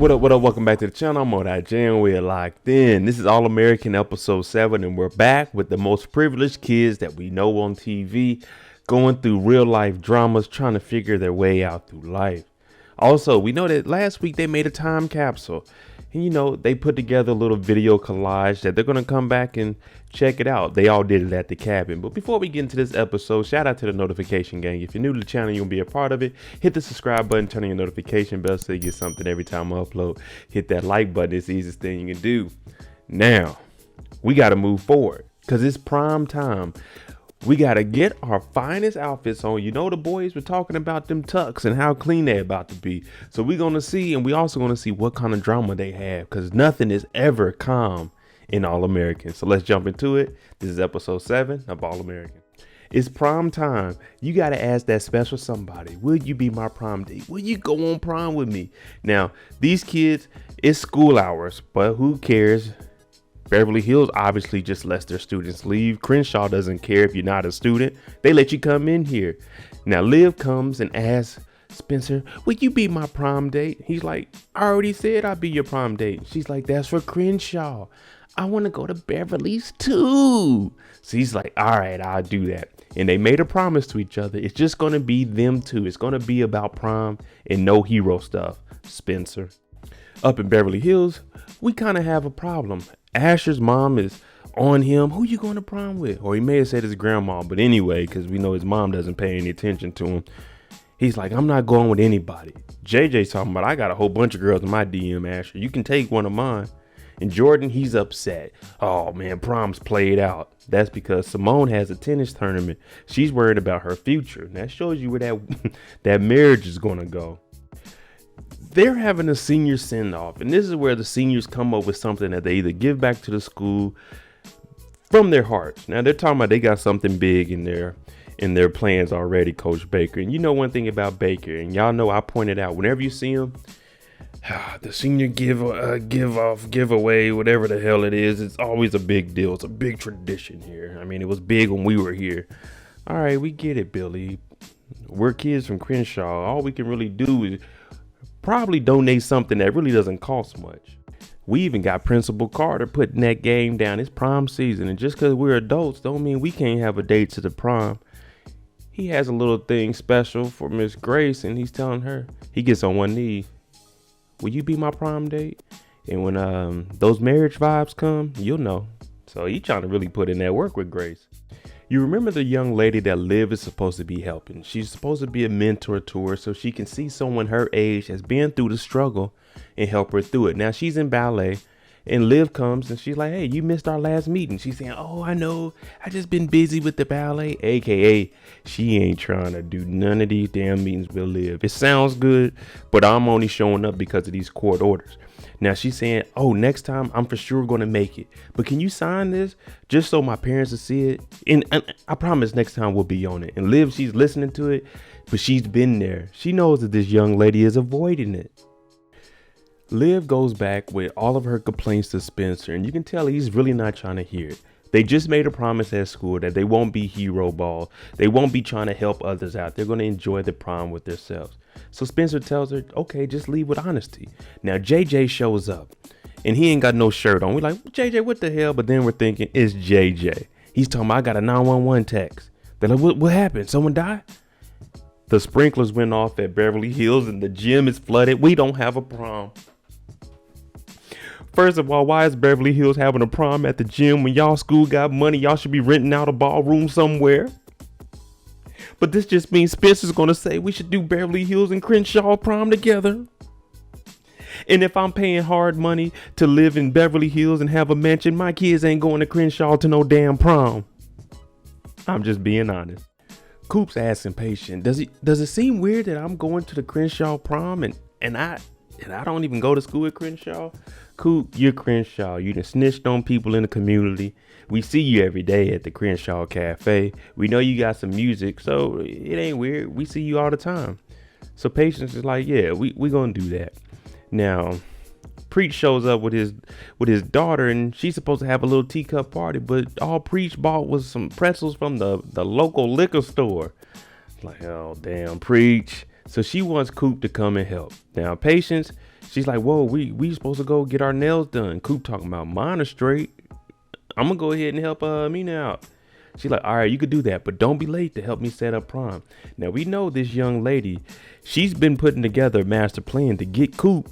What up? Welcome back to the channel. I'm on that jam. We're locked in. This is All American episode 7, and we're back with the most privileged kids that we know on TV, going through real life dramas, trying to figure their way out through life. Also, we know that last week they made a time capsule, and they put together a little video collage that they're going to come back and check it out. They all did it at the cabin. But before we get into this episode, shout out to the notification gang. If you're new to the channel, you'll be a part of it. Hit the subscribe button, turn on your notification bell so you get something every time I upload. Hit that like button. It's the easiest thing you can do. Now, we got to move forward because it's prime time. We got to get our finest outfits on. The boys were talking about them tux and how clean they're about to be. So we're going to see, and we also going to see what kind of drama they have, because nothing is ever calm in All American. So let's jump into it. This is episode 7 of All American. It's prom time. You got to ask that special somebody, will you be my prom date? Will you go on prom with me? Now, these kids, it's school hours, but who cares? Beverly Hills obviously just lets their students leave. Crenshaw doesn't care if you're not a student. They let you come in here. Now, Liv comes and asks Spencer, will you be my prom date? He's like, I already said I'd be your prom date. She's like, that's for Crenshaw. I want to go to Beverly's too. So he's like, all right, I'll do that. And they made a promise to each other. It's just going to be them two. It's going to be about prom and no hero stuff. Spencer. Up in Beverly Hills, we kind of have a problem. Asher's mom is on him. Who you going to prom with? Or he may have said his grandma, but anyway, because we know his mom doesn't pay any attention to him. He's like, I'm not going with anybody. JJ's talking about, I got a whole bunch of girls in my DM, Asher. You can take one of mine. And Jordan, he's upset. Oh man, prom's played out. That's because Simone has a tennis tournament. She's worried about her future. And that shows you where that marriage is going to go. They're having a senior send-off, and this is where the seniors come up with something that they either give back to the school from their hearts. Now they're talking about they got something big in their plans already, Coach Baker. And you know one thing about Baker, and y'all know I pointed out, whenever you see him, the senior giveaway, whatever the hell it is, it's always a big deal. It's a big tradition here. I mean, it was big when we were here. All right, we get it, Billy. We're kids from Crenshaw. All we can really do is probably donate something that really doesn't cost much. We even got Principal Carter putting that game down. It's prom season, and just because we're adults don't mean we can't have a date to the prom. He has a little thing special for Miss Grace, and he's telling her, he gets on one knee, will you be my prom date? And when those marriage vibes come, you'll know. So he's trying to really put in that work with Grace. You remember the young lady that Liv is supposed to be helping. She's supposed to be a mentor to her so she can see someone her age has been through the struggle and help her through it. Now she's in ballet, and Liv comes and she's like, hey, you missed our last meeting. She's saying, oh, I know. I just been busy with the ballet. AKA, she ain't trying to do none of these damn meetings with Liv. It sounds good, but I'm only showing up because of these court orders. Now she's saying, oh, next time I'm for sure going to make it. But can you sign this just so my parents will see it? And I promise next time we'll be on it. And Liv, she's listening to it, but she's been there. She knows that this young lady is avoiding it. Liv goes back with all of her complaints to Spencer, and you can tell he's really not trying to hear it. They just made a promise at school that they won't be hero ball. They won't be trying to help others out. They're going to enjoy the prom with themselves. So Spencer tells her, okay, just leave with honesty. Now JJ shows up and he ain't got no shirt on. We're like, JJ, what the hell? But then we're thinking it's JJ. He's talking about, I got a 911 text. They're like, what happened? Someone died? The sprinklers went off at Beverly Hills and the gym is flooded. We don't have a prom. First of all, why is Beverly Hills having a prom at the gym when y'all school got money? Y'all should be renting out a ballroom somewhere. But this just means Spencer's going to say we should do Beverly Hills and Crenshaw prom together. And if I'm paying hard money to live in Beverly Hills and have a mansion, my kids ain't going to Crenshaw to no damn prom. I'm just being honest. Coop's asking patient, does it seem weird that I'm going to the Crenshaw prom and I don't even go to school at Crenshaw? Coop, you're Crenshaw. You done snitched on people in the community. We see you every day at the Crenshaw Cafe. We know you got some music, so it ain't weird. We see you all the time. So Patience is like, yeah, we gonna do that. Now, Preach shows up with his daughter, and she's supposed to have a little teacup party, but all Preach bought was some pretzels from the local liquor store. Like, oh damn, Preach. So she wants Coop to come and help. Now, Patience, She's like, whoa, we supposed to go get our nails done. Coop talking about mine are straight. I'm gonna go ahead and help Mina out. She's like, all right, you could do that, but don't be late to help me set up prom. Now we know this young lady, she's been putting together a master plan to get Coop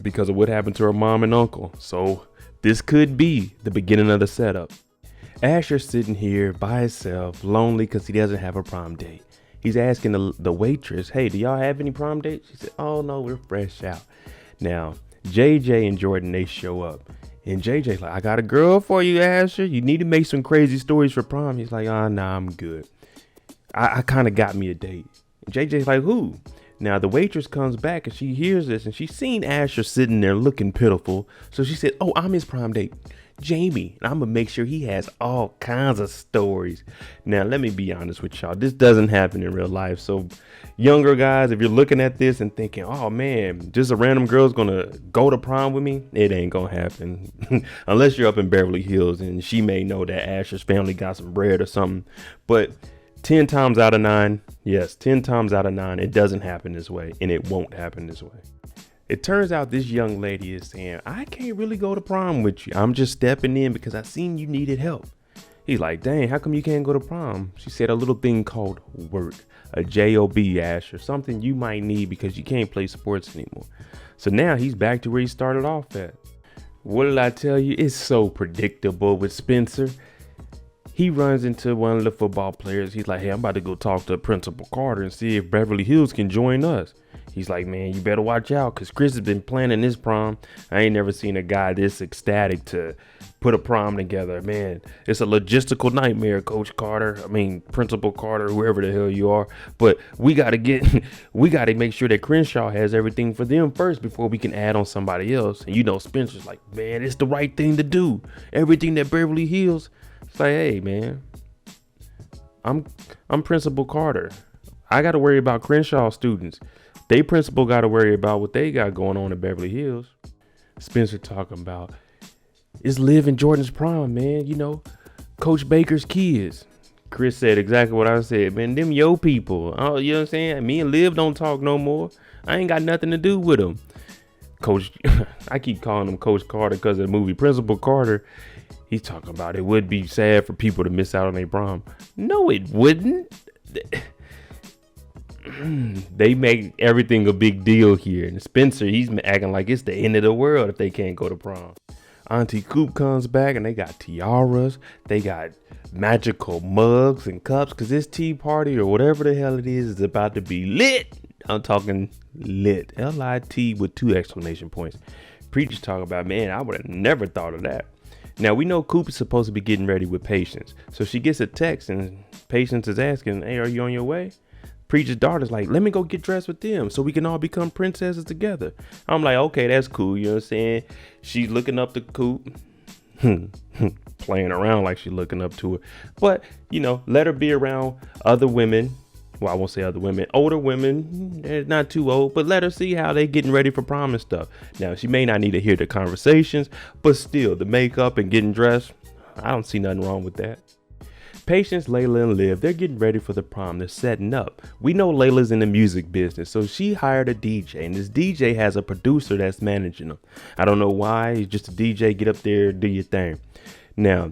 because of what happened to her mom and uncle. So this could be the beginning of the setup. Asher's sitting here by himself, lonely because he doesn't have a prom date. He's asking the waitress, hey, do y'all have any prom dates? She said, oh no, we're fresh out. Now, JJ and Jordan, they show up. And JJ's like, I got a girl for you, Asher. You need to make some crazy stories for prom. He's like, nah, I'm good. I kind of got me a date. And JJ's like, who? Now, the waitress comes back and she hears this and she's seen Asher sitting there looking pitiful. So she said, oh, I'm his prom date, Jamie. And I'm going to make sure he has all kinds of stories. Now, let me be honest with y'all. This doesn't happen in real life. So younger guys, if you're looking at this and thinking, oh man, just a random girl's going to go to prom with me, it ain't going to happen. Unless you're up in Beverly Hills and she may know that Asher's family got some bread or something. But 10 times out of 9, yes, 10 times out of 9, it doesn't happen this way, and it won't happen this way. It turns out this young lady is saying, I can't really go to prom with you. I'm just stepping in because I seen you needed help. He's like, dang, how come you can't go to prom? She said a little thing called work, a job, Ash, or something you might need because you can't play sports anymore. So now he's back to where he started off at. What did I tell you? It's so predictable with Spencer. He runs into one of the football players. He's like, hey, I'm about to go talk to Principal Carter and see if Beverly Hills can join us. He's like, man, you better watch out because Chris has been planning this prom. I ain't never seen a guy this ecstatic to put a prom together. Man, it's a logistical nightmare, Coach Carter. I mean, Principal Carter, whoever the hell you are. But we got to make sure that Crenshaw has everything for them first before we can add on somebody else. And you know, Spencer's like, man, it's the right thing to do. Everything that Beverly Hills. It's like, hey, man, I'm Principal Carter. I got to worry about Crenshaw students. They principal got to worry about what they got going on in Beverly Hills. Spencer talking about, it's Liv and Jordan's prom, man. You know, Coach Baker's kids. Chris said exactly what I said, man. Them yo people. Oh, you know what I'm saying? Me and Liv don't talk no more. I ain't got nothing to do with them. Coach, I keep calling him Coach Carter because of the movie Principal Carter. He's talking about it would be sad for people to miss out on their prom. No, it wouldn't. They make everything a big deal here. And Spencer, he's acting like it's the end of the world if they can't go to prom. Auntie Coop comes back and they got tiaras. They got magical mugs and cups because this tea party or whatever the hell it is about to be lit. I'm talking lit. L-I-T with 2 exclamation points. Preachers talk about, man, I would have never thought of that. Now, we know Coop is supposed to be getting ready with Patience. So she gets a text and Patience is asking, hey, are you on your way? Preacher's daughter's like, let me go get dressed with them so we can all become princesses together. I'm like, okay, that's cool. You know what I'm saying? She's looking up to Coop. Playing around like she's looking up to her. But, you know, let her be around other women. Well, I won't say other women, older women, they're not too old, but let her see how they getting ready for prom and stuff. Now, she may not need to hear the conversations, but still, the makeup and getting dressed, I don't see nothing wrong with that. Patience, Layla, and Liv, they're getting ready for the prom. They're setting up. We know Layla's in the music business, so she hired a DJ, and this DJ has a producer that's managing them. I don't know why. He's just a DJ. Get up there, do your thing. Now,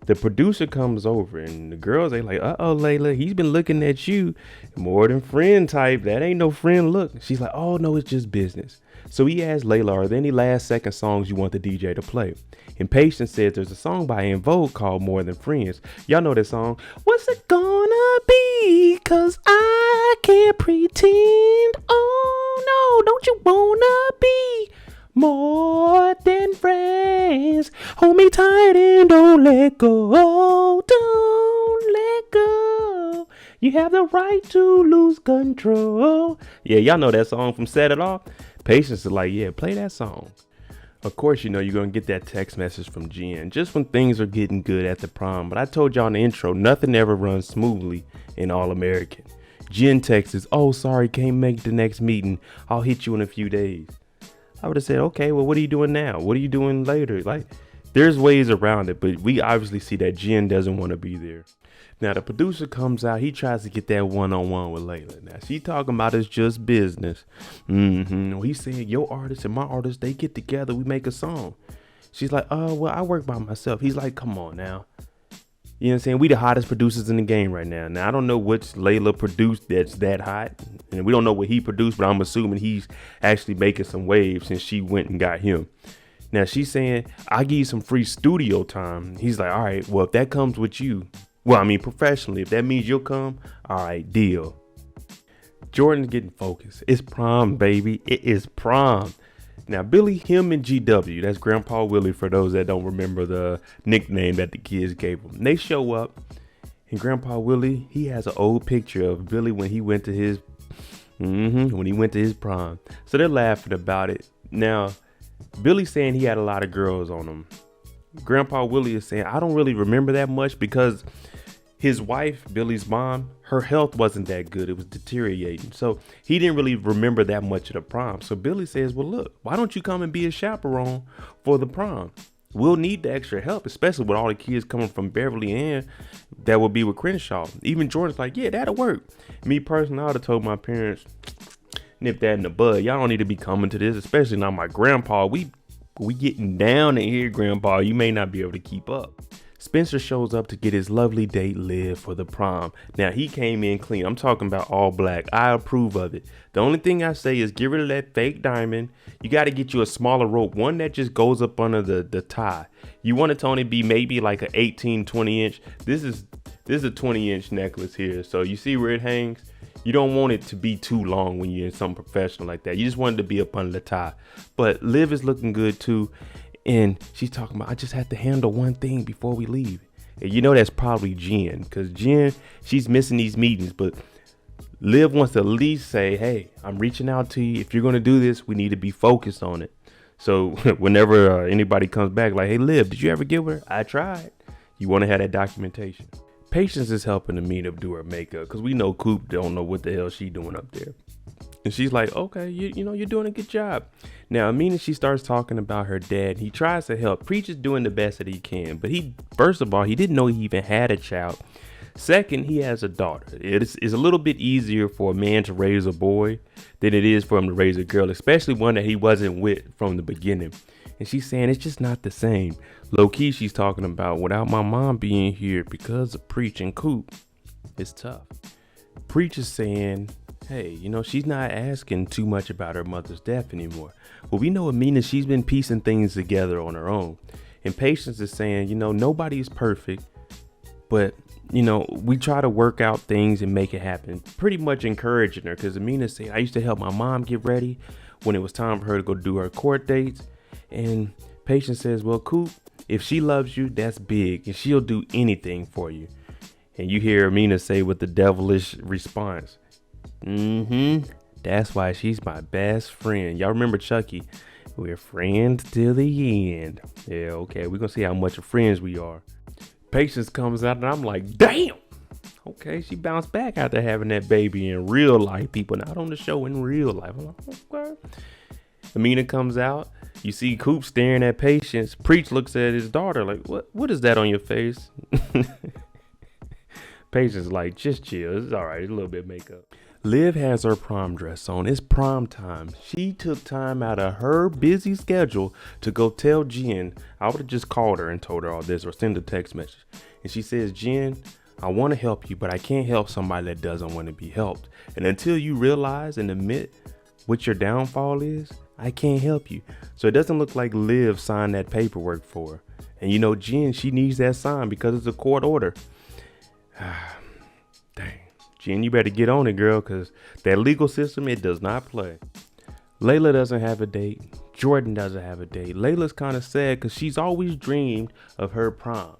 the producer comes over, and the girls, they like, uh-oh, Layla, he's been looking at you more than friend type. That ain't no friend look. She's like, oh, no, it's just business. So he asked Layla, are there any last second songs you want the DJ to play? And Patience says there's a song by En Vogue called More Than Friends. Y'all know that song. What's it gonna be? 'Cause I can't pretend. Oh, no, don't you wanna be more than friends? Hold me tight and don't let go. Don't let go. You have the right to lose control. Yeah, y'all know that song from Set It Off. Patience is like, yeah, play that song. Of course, you know, you're going to get that text message from Jen just when things are getting good at the prom. But I told y'all in the intro, nothing ever runs smoothly in All American. Jen texts, oh, sorry, can't make the next meeting. I'll hit you in a few days. I would have said, okay, well, what are you doing now? What are you doing later? Like, there's ways around it, but we obviously see that Jen doesn't want to be there. Now the producer comes out. He tries to get that one-on-one with Layla. Now she talking about it's just business. He's saying your artist and my artist, they get together. We make a song. She's like, well, I work by myself. He's like, come on now. You know what I'm saying? We the hottest producers in the game right now. Now, I don't know which Layla produced that's that hot. And we don't know what he produced, but I'm assuming he's actually making some waves since she went and got him. Now, she's saying, I'll give you some free studio time. He's like, all right, well, if that comes with you, well, I mean, professionally, if that means you'll come, all right, deal. Jordan's getting focused. It's prom, baby. It is prom. Now, Billy, him, and GW, that's Grandpa Willie for those that don't remember the nickname that the kids gave him. They show up, and Grandpa Willie, he has an old picture of Billy when he went to his prom. So they're laughing about it. Now, Billy's saying he had a lot of girls on him. Grandpa Willie is saying, I don't really remember that much because his wife, Billy's mom, her health wasn't that good. It was deteriorating. So he didn't really remember that much of the prom. So Billy says, well, look, why don't you come and be a chaperone for the prom? We'll need the extra help, especially with all the kids coming from Beverly and that will be with Crenshaw. Even Jordan's like, yeah, that'll work. Me personally, I would have told my parents, nip that in the bud. Y'all don't need to be coming to this, especially not my grandpa. We getting down in here, Grandpa. You may not be able to keep up. Spencer shows up to get his lovely date Liv for the prom. Now, he came in clean. I'm talking about all black. I approve of it. The only thing I say is get rid of that fake diamond. You got to get you a smaller rope, one that just goes up under the tie. You want it to only be maybe like an 18, 20 inch. This is a 20-inch necklace here. So you see where it hangs? You don't want it to be too long when you're in something professional like that. You just want it to be up under the tie. But Liv is looking good too. And she's talking about, I just have to handle one thing before we leave. And you know that's probably Jen, because Jen, she's missing these meetings. But Liv wants to at least say, hey, I'm reaching out to you. If you're going to do this, we need to be focused on it. So whenever anybody comes back like, hey, Liv, did you ever get with her? I tried. You want to have that documentation. Patience is helping Amina do her makeup because we know Coop don't know what the hell she doing up there. And she's like, okay, you know, you're doing a good job. Now, Amina, she starts talking about her dad. He tries to help. Preach is doing the best that he can. But first of all, he didn't know he even had a child. Second, he has a daughter. It's a little bit easier for a man to raise a boy than it is for him to raise a girl, especially one that he wasn't with from the beginning. And she's saying it's just not the same. Low key, she's talking about without my mom being here because of Preach and Coop, it's tough. Preach is saying, hey, you know, she's not asking too much about her mother's death anymore. Well, we know Amina, she's been piecing things together on her own. And Patience is saying, you know, nobody's perfect, but, you know, we try to work out things and make it happen. Pretty much encouraging her because Amina said, I used to help my mom get ready when it was time for her to go do her court dates. And Patience says, well, Coop, if she loves you, that's big and she'll do anything for you. And you hear Amina say with the devilish response, that's why she's my best friend. Y'all remember Chucky? We're friends till the end. Yeah, okay. We're going to see how much of friends we are. Patience comes out and I'm like, damn. Okay, she bounced back after having that baby in real life. People not on the show in real life. I'm like, okay. Amina comes out. You see Coop staring at Patience. Preach looks at his daughter like, what is that on your face? Patience like, just chill. It's all right. It's a little bit of makeup. Liv has her prom dress on. It's prom time. She took time out of her busy schedule to go tell Jen. I would have just called her and told her all this or send a text message. And she says, Jen, I want to help you, but I can't help somebody that doesn't want to be helped. And until you realize and admit what your downfall is, I can't help you. So it doesn't look like Liv signed that paperwork for her. And you know, Jen, she needs that sign because it's a court order. Dang. Jen, you better get on it, girl, because that legal system, it does not play. Layla doesn't have a date. Jordan doesn't have a date. Layla's kind of sad because she's always dreamed of her prom.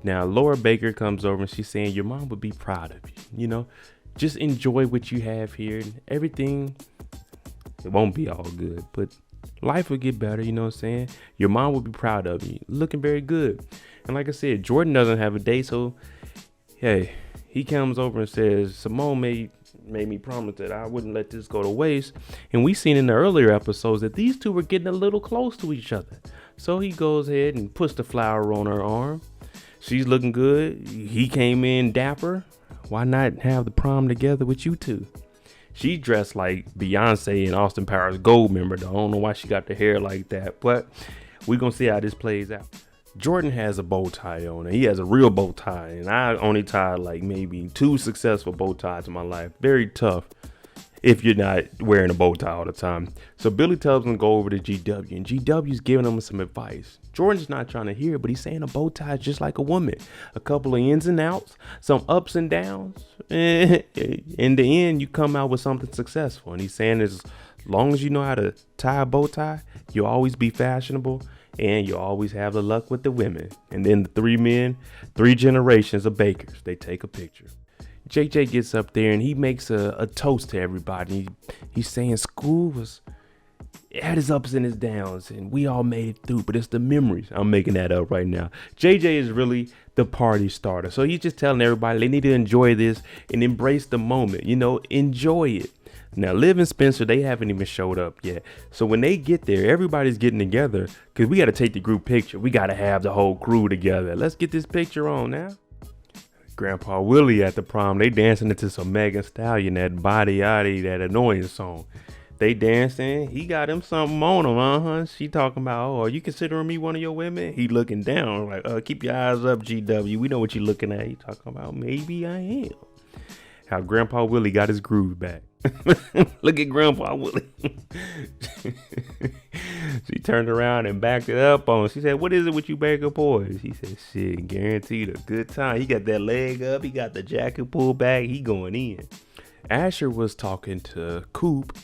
Now, Laura Baker comes over and she's saying, your mom would be proud of you. You know, just enjoy what you have here. Everything, it won't be all good, but life will get better. You know what I'm saying? Your mom will be proud of you. Looking very good. And like I said, Jordan doesn't have a date, so hey, he comes over and says, Simone made me promise that I wouldn't let this go to waste. And we seen in the earlier episodes that these two were getting a little close to each other. So he goes ahead and puts the flower on her arm. She's looking good. He came in dapper. Why not have the prom together with you two? She dressed like Beyonce and Austin Powers Gold member. I don't know why she got the hair like that, but we're going to see how this plays out. Jordan has a bow tie on. He has a real bow tie, and I only tied like maybe 2 successful bow ties in my life. Very tough if you're not wearing a bow tie all the time. So Billy tells him to go over to GW, and GW's giving him some advice. Jordan's not trying to hear it, but he's saying a bow tie is just like a woman. A couple of ins and outs, some ups and downs. In the end, you come out with something successful. And he's saying as long as you know how to tie a bow tie, you'll always be fashionable, and you'll always have the luck with the women. And then the 3 men, 3 generations of bakers, they take a picture. JJ gets up there and he makes a toast to everybody. He's saying school had its ups and its downs, and we all made it through, but it's the memories. I'm making that up right now. JJ is really the party starter. So he's just telling everybody they need to enjoy this and embrace the moment, enjoy it. Now, Liv and Spencer, they haven't even showed up yet. So when they get there, everybody's getting together because we got to take the group picture. We got to have the whole crew together. Let's get this picture on now. Grandpa Willie at the prom, they dancing into some Megan Stallion, that Body Yaddy, that annoying song. They dancing. He got him something on him, She talking about, oh, are you considering me one of your women? He looking down like, keep your eyes up, GW. We know what you looking at. He talking about, maybe I am. How Grandpa Willie got his groove back. Look at Grandpa Willie. She turned around and backed it up on him. She said, what is it with you Baker boys? He said, shit, guaranteed a good time. He got that leg up. He got the jacket pulled back. He going in. Asher was talking to Coop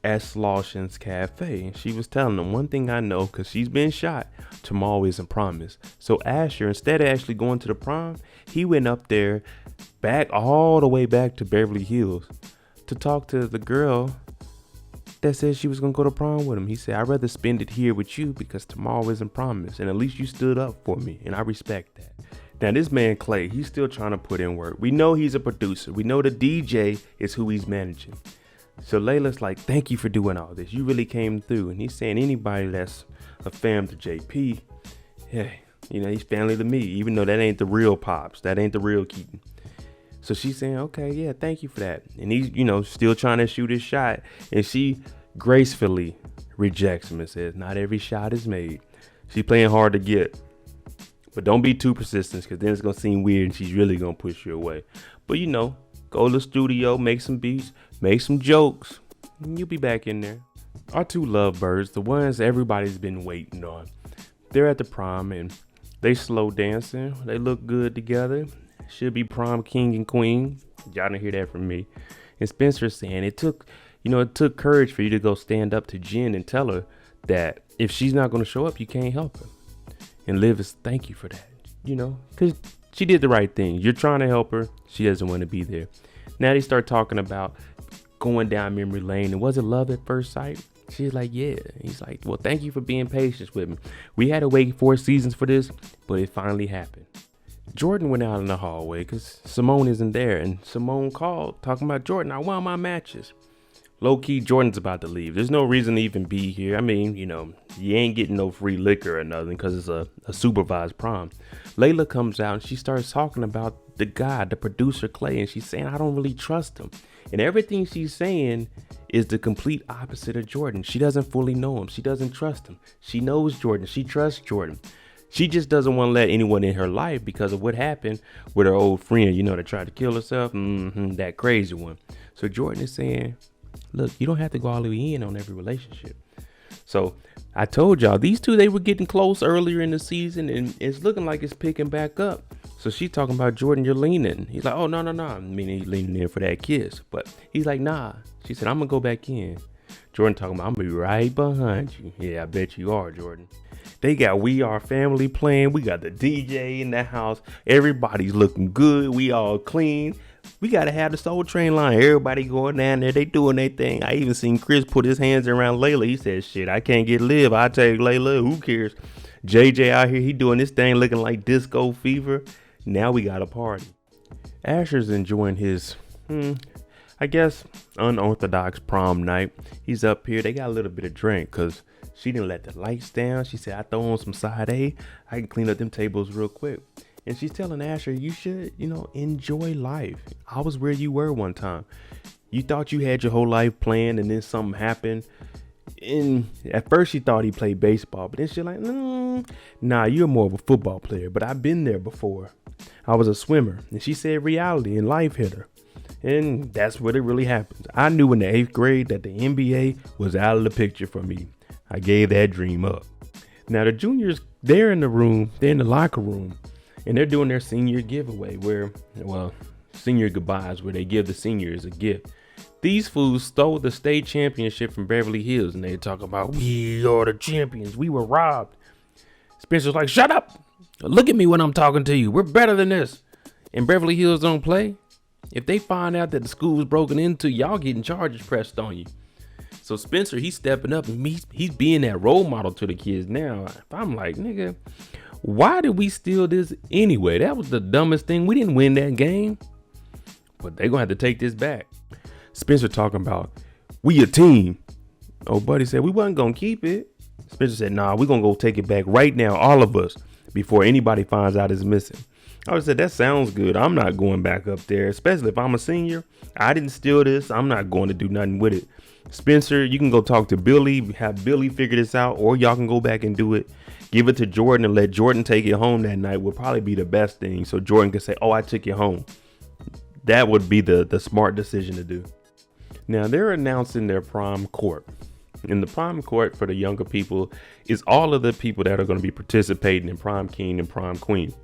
at Slaughton's Cafe, and she was telling him, one thing I know, because she's been shot, tomorrow isn't promised. So Asher, instead of actually going to the prom, he went up there back all the way back to Beverly Hills to talk to the girl that said she was going to go to prom with him. He said, I'd rather spend it here with you because tomorrow isn't promised, and at least you stood up for me, and I respect that. Now, this man, Clay, he's still trying to put in work. We know he's a producer. We know the DJ is who he's managing. So Layla's like, thank you for doing all this. You really came through. And he's saying anybody that's a fam to JP, hey, he's family to me, even though that ain't the real Pops. That ain't the real Keaton. So she's saying, okay, yeah, thank you for that. And he's, still trying to shoot his shot. And she gracefully rejects him and says, not every shot is made. She's playing hard to get. But don't be too persistent, because then it's going to seem weird and she's really going to push you away. But, go to the studio, make some beats, make some jokes, and you'll be back in there. Our 2 lovebirds, the ones everybody's been waiting on, they're at the prom and they slow dancing. They look good together. Should be prom king and queen. Y'all didn't hear that from me. And Spencer's saying it took courage for you to go stand up to Jen and tell her that if she's not going to show up, you can't help her. And Liv is thank you for that, because she did the right thing. You're trying to help her. She doesn't want to be there. Now they start talking about going down memory lane. And was it love at first sight? She's like, yeah. He's like, well, thank you for being patient with me. We had to wait 4 seasons for this, but it finally happened. Jordan went out in the hallway because Simone isn't there. And Simone called talking about, Jordan, I won my matches. Low key, Jordan's about to leave. There's no reason to even be here. I mean, you ain't getting no free liquor or nothing because it's a supervised prom. Layla comes out and she starts talking about the guy, the producer Clay, and she's saying, I don't really trust him. And everything she's saying is the complete opposite of Jordan. She doesn't fully know him. She doesn't trust him. She knows Jordan. She trusts Jordan. She just doesn't want to let anyone in her life because of what happened with her old friend, that tried to kill herself. That crazy one. So Jordan is saying, look, you don't have to go all the way in on every relationship. So I told y'all, these 2, they were getting close earlier in the season, and it's looking like it's picking back up. So she's talking about, Jordan, you're leaning. He's like, oh, no. I mean, he's leaning in for that kiss. But he's like, nah. She said, I'm going to go back in. Jordan talking about, I'm going to be right behind you. Yeah, I bet you are, Jordan. They got We Are Family playing. We got the DJ in the house. Everybody's looking good. We all clean. We got to have the Soul Train line. Everybody going down there. They doing their thing. I even seen Chris put his hands around Layla. He said, shit, I can't get Liv. I take Layla. Who cares? JJ out here. He doing this thing looking like disco fever. Now we got a party. Asher's enjoying his, I guess, unorthodox prom night. He's up here. They got a little bit of drink because she didn't let the lights down. She said, I throw on some side A. I can clean up them tables real quick. And she's telling Asher, you should, enjoy life. I was where you were one time. You thought you had your whole life planned, and then something happened. And at first she thought he played baseball, but then she's like, nah, you're more of a football player. But I've been there before. I was a swimmer. And she said reality and life hit her. And that's what it really happens. I knew in the 8th grade that the NBA was out of the picture for me. I gave that dream up. Now the juniors, they're in the locker room, and they're doing their senior giveaway senior goodbyes, where they give the seniors a gift. These fools stole the state championship from Beverly Hills, and they talk about, we are the champions. We were robbed. Spencer's like, shut up. Look at me when I'm talking to you. We're better than this. And Beverly Hills don't play. If they find out that the school was broken into, y'all getting charges pressed on you. So Spencer, he's stepping up, and he's being that role model to the kids now. I'm like, nigga, why did we steal this anyway? That was the dumbest thing. We didn't win that game. But they're going to have to take this back. Spencer talking about, we a team. Oh, buddy said, we wasn't going to keep it. Spencer said, nah, we're going to go take it back right now, all of us, before anybody finds out it's missing. I said, that sounds good. I'm not going back up there, especially if I'm a senior. I didn't steal this. I'm not going to do nothing with it. Spencer, you can go talk to Billy, have Billy figure this out, or y'all can go back and do it. Give it to Jordan and let Jordan take it home that night would probably be the best thing. So Jordan can say, oh, I took it home. That would be the smart decision to do. Now they're announcing their prom court. And the prom court for the younger people is all of the people that are going to be participating in prom king and prom queen.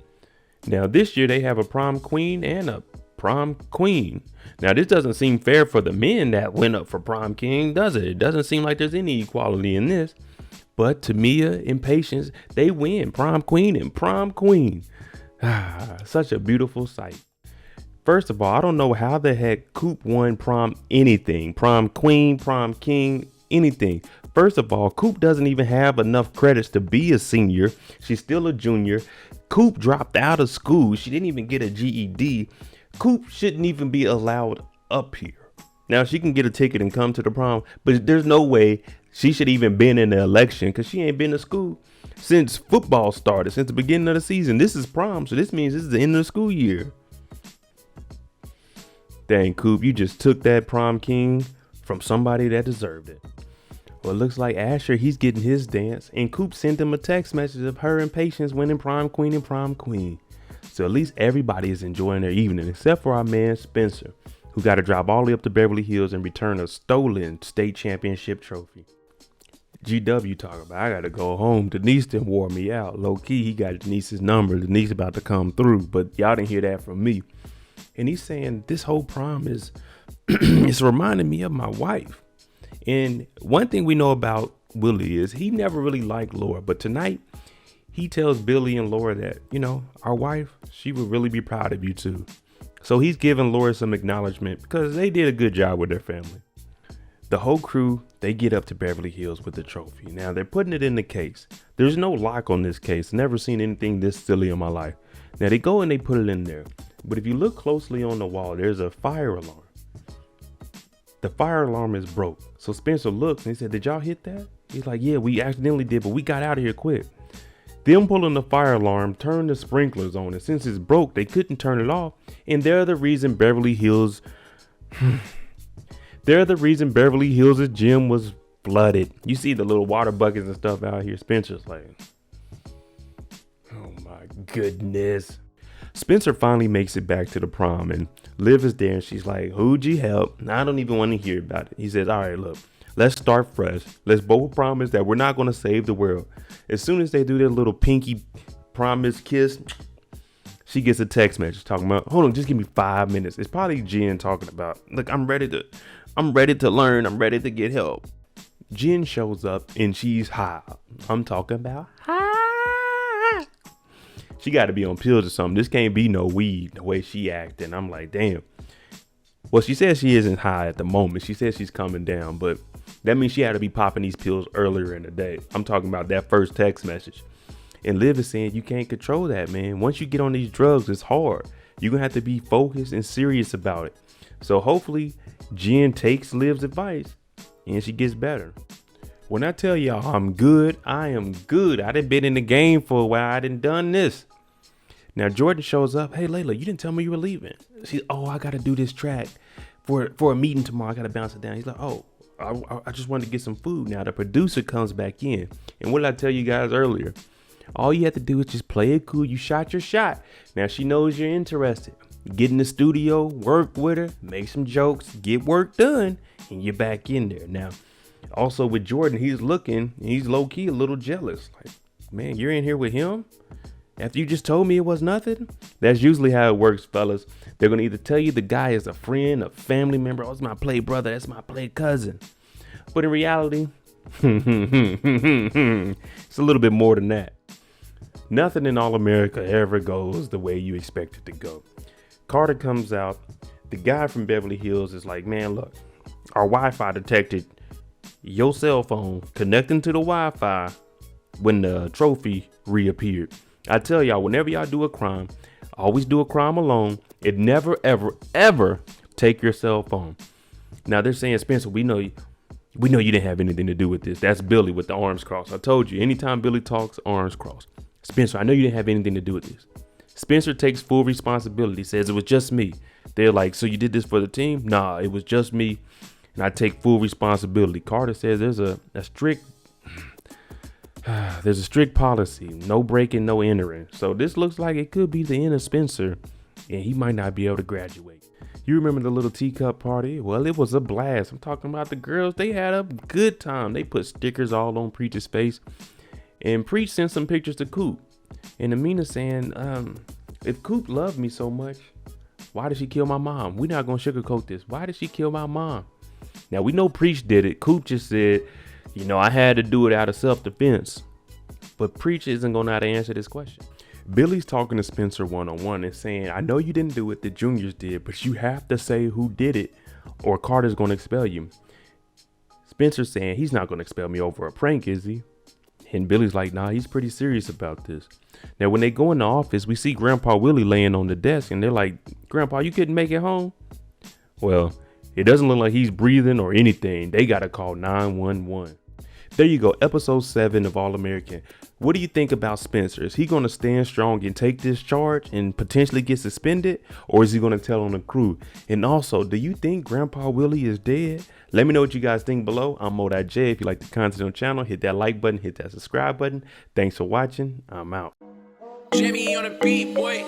Now this year they have a prom queen and a prom queen. Now this doesn't seem fair for the men that went up for prom king, does it? It doesn't seem like there's any equality in this. But Tamia and Patience, they win prom queen and prom queen. Such a beautiful sight. First of all, I don't know how the heck Coop won prom anything. Prom queen, prom king, anything. First of all, Coop doesn't even have enough credits to be a senior. She's still a junior. Coop dropped out of school. She didn't even get a GED. Coop shouldn't even be allowed up here. Now she can get a ticket and come to the prom, but there's no way she should even been in the election because she ain't been to school since football started, since the beginning of the season. This is prom, so this means this is the end of the school year. Dang, Coop, you just took that prom king from somebody that deserved it. Well, it looks like Asher, he's getting his dance, and Coop sent him a text message of her and Patience winning prom queen and prom queen. So at least everybody is enjoying their evening, except for our man Spencer, who got to drive all the way up to Beverly Hills and return a stolen state championship trophy. GW talking about, I got to go home. Denise done wore me out. Low key, he got Denise's number. Denise about to come through, but y'all didn't hear that from me. And he's saying this whole prom is it's reminding me of my wife. And one thing we know about Willie is he never really liked Laura. But tonight he tells Billy and Laura that, our wife, she would really be proud of you too. So he's giving Laura some acknowledgement because they did a good job with their family. The whole crew, they get up to Beverly Hills with the trophy. Now they're putting it in the case. There's no lock on this case. Never seen anything this silly in my life. Now they go and they put it in there. But if you look closely on the wall, there's a fire alarm. The fire alarm is broke. So Spencer looks and he said, did y'all hit that? He's like, yeah, we accidentally did, but we got out of here quick. Them pulling the fire alarm turned the sprinklers on. And since it's broke, they couldn't turn it off. And they're the reason Beverly Hills' gym was flooded. You see the little water buckets and stuff out here. Spencer's like, oh my goodness. Spencer finally makes it back to the prom and Liv is there and she's like, who'd you help? I don't even want to hear about it. He says, all right, look, let's start fresh. Let's both promise that we're not going to save the world. As soon as they do their little pinky promise kiss, she gets a text message talking about, hold on, just give me 5 minutes. It's probably Jen talking about, look, I'm ready to learn. I'm ready to get help. Jen shows up and she's high. I'm talking about high. She got to be on pills or something. This can't be no weed the way she acting. I'm like, damn. Well, she says she isn't high at the moment. She says she's coming down, but that means she had to be popping these pills earlier in the day. I'm talking about that first text message. And Liv is saying you can't control that, man. Once you get on these drugs, it's hard. You're going to have to be focused and serious about it. So hopefully Jen takes Liv's advice and she gets better. When I tell y'all I'm good, I am good. I done been in the game for a while. I done this. Now Jordan shows up. Hey Layla, you didn't tell me you were leaving. She's, oh, I gotta do this track for a meeting tomorrow. I gotta bounce it down. He's like, oh, I just wanted to get some food. Now the producer comes back in, and what did I tell you guys earlier? All you have to do is just play it cool. You shot your shot. Now she knows you're interested. Get in the studio, work with her, make some jokes, get work done, and you're back in there. Now, also with Jordan, he's low key a little jealous. Like, man, you're in here with him? After you just told me it was nothing? That's usually how it works, fellas. They're going to either tell you the guy is a friend, a family member, oh, it's my play brother, that's my play cousin. But in reality, it's a little bit more than that. Nothing in All America ever goes the way you expect it to go. Carter comes out. The guy from Beverly Hills is like, man, look, our Wi-Fi detected your cell phone connecting to the Wi-Fi when the trophy reappeared. I tell y'all, whenever y'all do a crime, always do a crime alone. It never, ever, ever take your cell phone. Now they're saying, Spencer, we know you didn't have anything to do with this. That's Billy with the arms crossed. I told you, anytime Billy talks, arms crossed. Spencer, I know you didn't have anything to do with this. Spencer takes full responsibility, says it was just me. They're like, so you did this for the team? Nah, it was just me, and I take full responsibility. Carter says there's a strict policy, no breaking, no entering. So this looks like it could be the end of Spencer, and he might not be able to graduate. You remember the little teacup party? Well, it was a blast. I'm talking about the girls. They had a good time. They put stickers all on Preach's face, and Preach sent some pictures to Coop. And Amina saying, if Coop loved me so much, why did she kill my mom? We're not going to sugarcoat this. Why did she kill my mom? Now, we know Preach did it. Coop just said, I had to do it out of self-defense. But Preach isn't going to know how to answer this question. Billy's talking to Spencer one-on-one and saying, I know you didn't do it, the juniors did, but you have to say who did it or Carter's going to expel you. Spencer's saying he's not going to expel me over a prank, is he? And Billy's like, nah, he's pretty serious about this. Now, when they go in the office, we see Grandpa Willie laying on the desk, and they're like, Grandpa, you couldn't make it home? Well, it doesn't look like he's breathing or anything. They got to call 911. There you go, episode 7 of All American. What do you think about Spencer? Is he going to stand strong and take this charge and potentially get suspended? Or is he going to tell on the crew? And also, do you think Grandpa Willie is dead? Let me know what you guys think below. I'm Mo.J. If you like the content on the channel, hit that like button, hit that subscribe button. Thanks for watching. I'm out. Jimmy on the beat, boy.